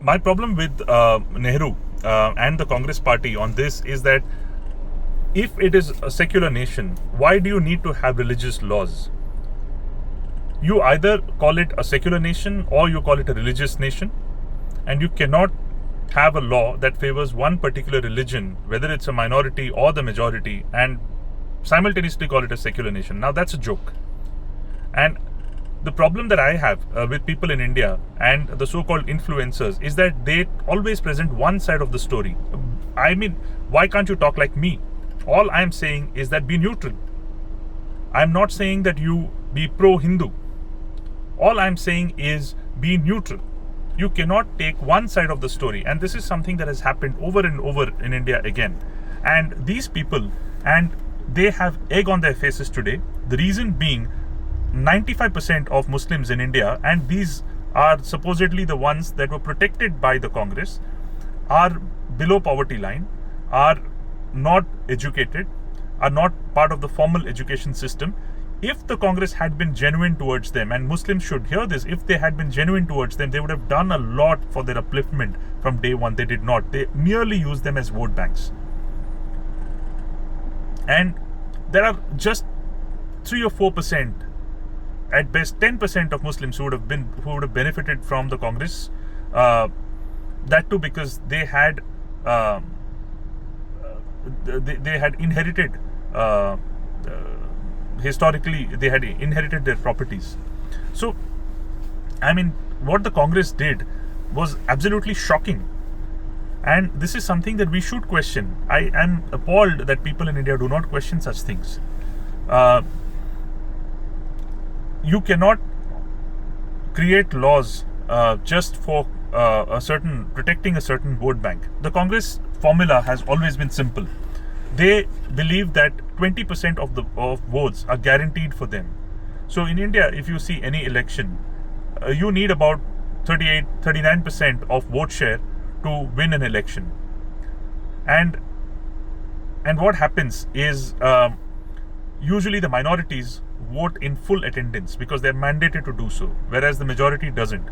My problem with Nehru and the Congress party on this is that if it is a secular nation, why do you need to have religious laws? You either call it a secular nation or you call it a religious nation, and you cannot have a law that favors one particular religion, whether it's a minority or the majority, and simultaneously call it a secular nation. Now that's a joke. And the problem that I have with people in India and the so-called influencers is that they always present one side of the story. I mean, why can't you talk like me? All I'm saying is that be neutral. I'm not saying that you be pro-Hindu. All I'm saying is be neutral. You cannot take one side of the story. And this is something that has happened over and over in India again. And these people, and they have egg on their faces today. The reason being 95% of Muslims in India, and these are supposedly the ones that were protected by the Congress, are below poverty line, are not educated, are not part of the formal education system. If the Congress had been genuine towards them, and Muslims should hear this, if they had been genuine towards them, they would have done a lot for their upliftment from day one. They did not. They merely used them as vote banks. And there are just 3 or 4%, at best 10% of Muslims who would have benefited from the Congress. That too because they had inherited historically, they had inherited their properties. So, I mean, what the Congress did was absolutely shocking. And this is something that we should question. I am appalled that people in India do not question such things. You cannot create laws just for protecting a certain vote bank. The Congress formula has always been simple. They believe that 20% of votes are guaranteed for them. So in India, if you see any election, you need about 39% of vote share to win an election. And what happens is usually the minorities vote in full attendance because they're mandated to do so, whereas the majority doesn't.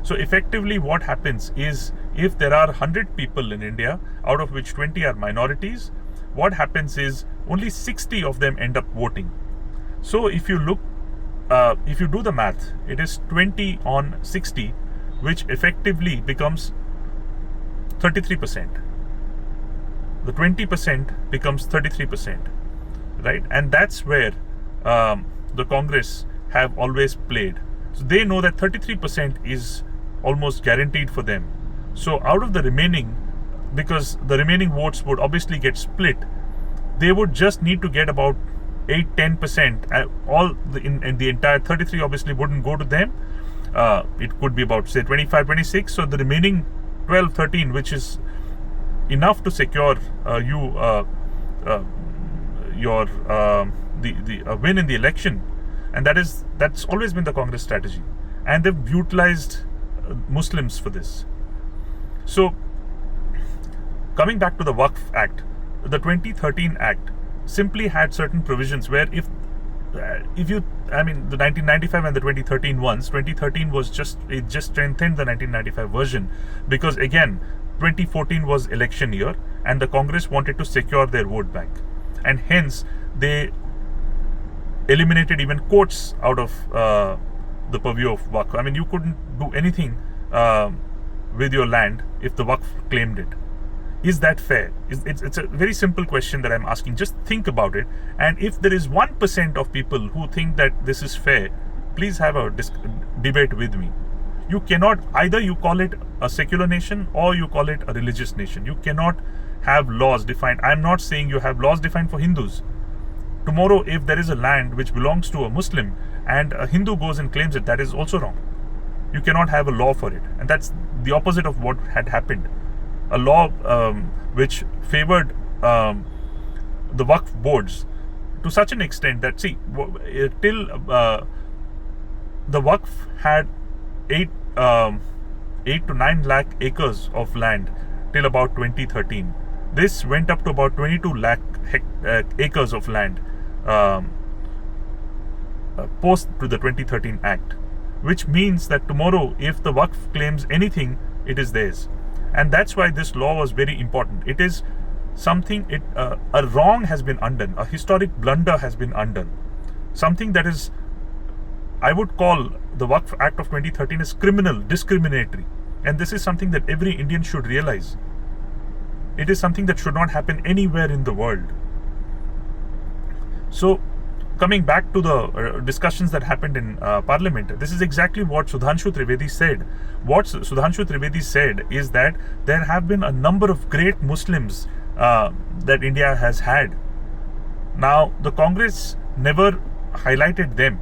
So effectively what happens is, if there are 100 people in India, out of which 20 are minorities, what happens is only 60 of them end up voting. So if you look, if you do the math, it is 20 on 60, which effectively becomes 33%. The 20% becomes 33%, right? And that's where the Congress have always played. So they know that 33% is almost guaranteed for them. So out of the remaining, because the remaining votes would obviously get split, they would just need to get about 8-10%. In the entire 33 obviously wouldn't go to them. It could be about, say, 25-26. So the remaining 12-13, which is enough to secure your win in the election, and that's always been the Congress strategy, and they've utilized Muslims for this. So coming back to the Waqf Act, the 2013 Act simply had certain provisions where if you, I mean, the 1995 and the 2013 ones, 2013 was just strengthened the 1995 version, because again 2014 was election year and the Congress wanted to secure their vote bank, and hence they eliminated even courts out of the purview of Waqf. I mean, you couldn't do anything with your land if the Waqf claimed it. Is that fair? It's a very simple question that I'm asking. Just think about it. And if there is 1% of people who think that this is fair, please have a debate with me. You cannot, either you call it a secular nation or you call it a religious nation. You cannot have laws defined. I'm not saying you have laws defined for Hindus. Tomorrow, if there is a land which belongs to a Muslim and a Hindu goes and claims it, that is also wrong. You cannot have a law for it. And that's the opposite of what had happened. A law which favored the Waqf boards to such an extent that, see, till the Waqf had 8 to 9 lakh acres of land till about 2013. This went up to about 22 lakh acres of land post to the 2013 Act, which means that tomorrow, if the Waqf claims anything, it is theirs. And that's why this law was very important. It is something, a wrong has been undone, a historic blunder has been undone. Something that is, I would call the Waqf Act of 2013 is criminal, discriminatory. And this is something that every Indian should realize. It is something that should not happen anywhere in the world. So, coming back to the discussions that happened in Parliament, this is exactly what Sudhanshu Trivedi said. What Sudhanshu Trivedi said is that there have been a number of great Muslims that India has had. Now, the Congress never highlighted them.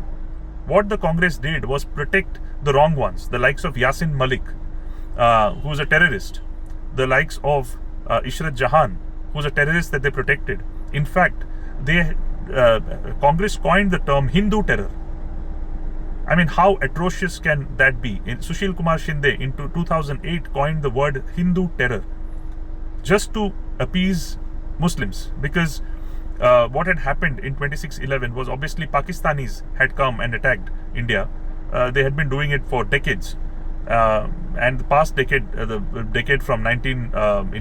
What the Congress did was protect the wrong ones, the likes of Yasin Malik, who's a terrorist, the likes of Ishrat Jahan, who's a terrorist that they protected. In fact, Congress coined the term Hindu terror. I mean, how atrocious can that be? Sushil Kumar Shinde in 2008 coined the word Hindu terror just to appease Muslims, because what had happened in 26/11 was obviously Pakistanis had come and attacked India. They had been doing it for decades. And the past decade, the decade from in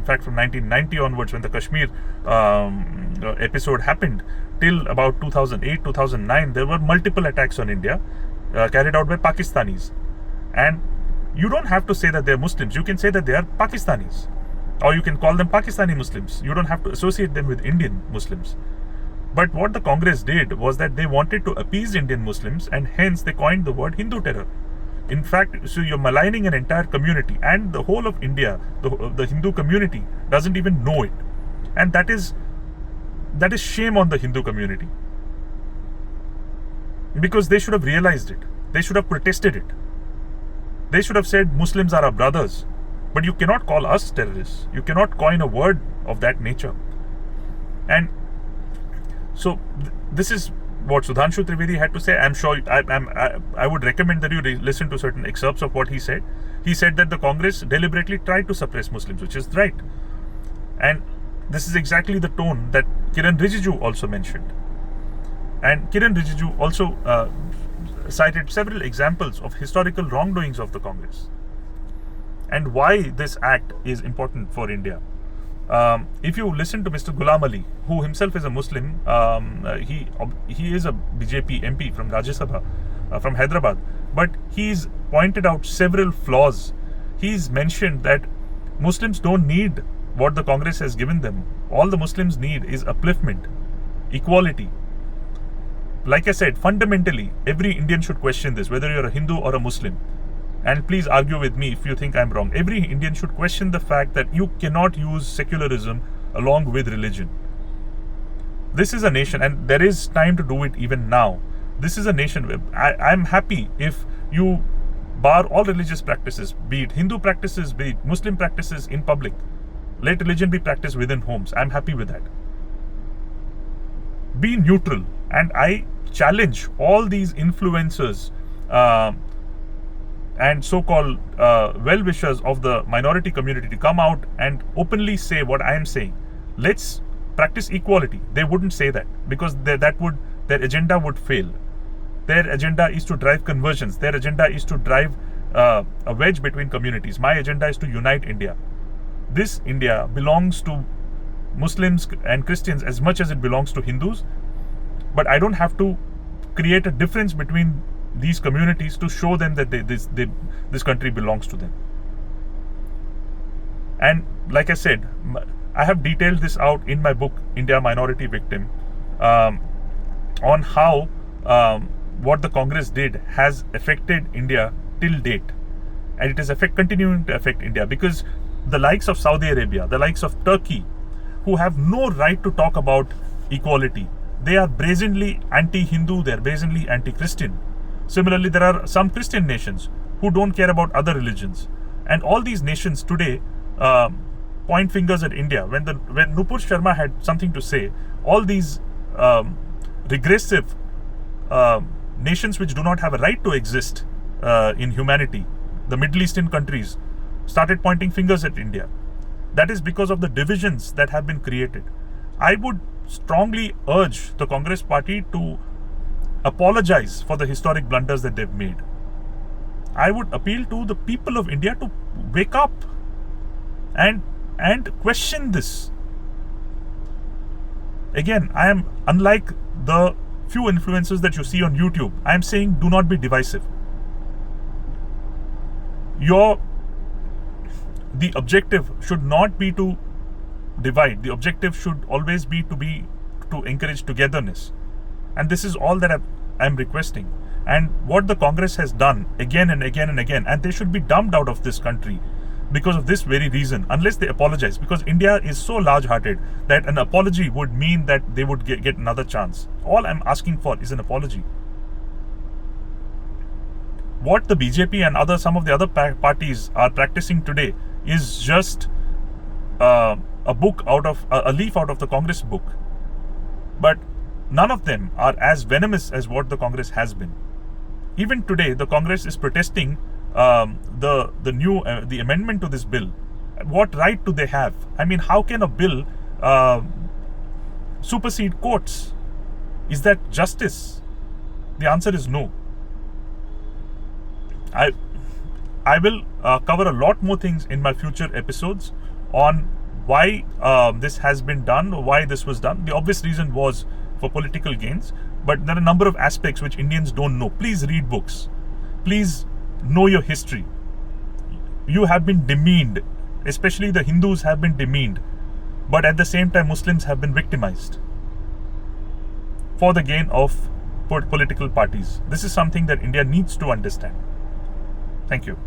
fact from 1990 onwards, when the Kashmir episode happened, till about 2008, 2009, there were multiple attacks on India carried out by Pakistanis. And you don't have to say that they're Muslims. You can say that they are Pakistanis. Or you can call them Pakistani Muslims. You don't have to associate them with Indian Muslims. But what the Congress did was that they wanted to appease Indian Muslims, and hence they coined the word Hindu terror. In fact, so you're maligning an entire community, and the whole of India, the Hindu community, doesn't even know it. And that is shame on the Hindu community. Because they should have realized it. They should have protested it. They should have said Muslims are our brothers. But you cannot call us terrorists. You cannot coin a word of that nature. And so this is what Sudhanshu Trivedi had to say. I'm sure I would recommend that you listen to certain excerpts of what he said. He said that the Congress deliberately tried to suppress Muslims, which is right. And this is exactly the tone that Kiran Rijiju also mentioned. And Kiran Rijiju also cited several examples of historical wrongdoings of the Congress and why this act is important for India. If you listen to Mr. Ghulam Ali, who himself is a Muslim, he is a BJP MP from Rajya Sabha, from Hyderabad, but he's pointed out several flaws. He's mentioned that Muslims don't need what the Congress has given them. All the Muslims need is upliftment, equality. Like I said, fundamentally, every Indian should question this, whether you're a Hindu or a Muslim. And please argue with me if you think I'm wrong. Every Indian should question the fact that you cannot use secularism along with religion. This is a nation, and there is time to do it even now. This is a nation where I'm happy if you bar all religious practices, be it Hindu practices, be it Muslim practices, in public. Let religion be practiced within homes. I'm happy with that. Be neutral. And I challenge all these influencers and so-called well-wishers of the minority community to come out and openly say what I am saying. Let's practice equality. They wouldn't say that, because their agenda would fail. Their agenda is to drive conversions. Their agenda is to drive a wedge between communities. My agenda is to unite India. This India belongs to Muslims and Christians as much as it belongs to Hindus. But I don't have to create a difference between these communities to show them that this country belongs to them. And like I said, I have detailed this out in my book, India Minority Victim, on how what the Congress did has affected India till date. And it is continuing to affect India, because the likes of Saudi Arabia, the likes of Turkey, who have no right to talk about equality, they are brazenly anti-Hindu, they are brazenly anti-Christian. Similarly, there are some Christian nations who don't care about other religions. And all these nations today point fingers at India. When Nupur Sharma had something to say, all these regressive nations which do not have a right to exist in humanity, the Middle Eastern countries, started pointing fingers at India. That is because of the divisions that have been created. I would strongly urge the Congress party to apologize for the historic blunders that they've made. I would appeal to the people of India to wake up and question this. Again, I am unlike the few influencers that you see on YouTube. I am saying do not be divisive. The objective should not be to divide. The objective should always be to encourage togetherness. And this is all that I am requesting. And what the Congress has done again and again and again, and they should be dumped out of this country because of this very reason, unless they apologize, because India is so large-hearted that an apology would mean that they would get another chance. All I'm asking for is an apology. What the BJP and some of the other parties are practicing today is just a leaf out of the Congress book. But none of them are as venomous as what the Congress has been. Even today, the Congress is protesting the amendment to this bill. What right do they have? I mean, how can a bill supersede courts? Is that justice? The answer is no. I will cover a lot more things in my future episodes on why this has been done, or why this was done. The obvious reason was for political gains, but there are a number of aspects which Indians don't know. Please read books. Please know your history. You have been demeaned, especially the Hindus have been demeaned, but at the same time Muslims have been victimized for the gain of political parties. This is something that India needs to understand. Thank you.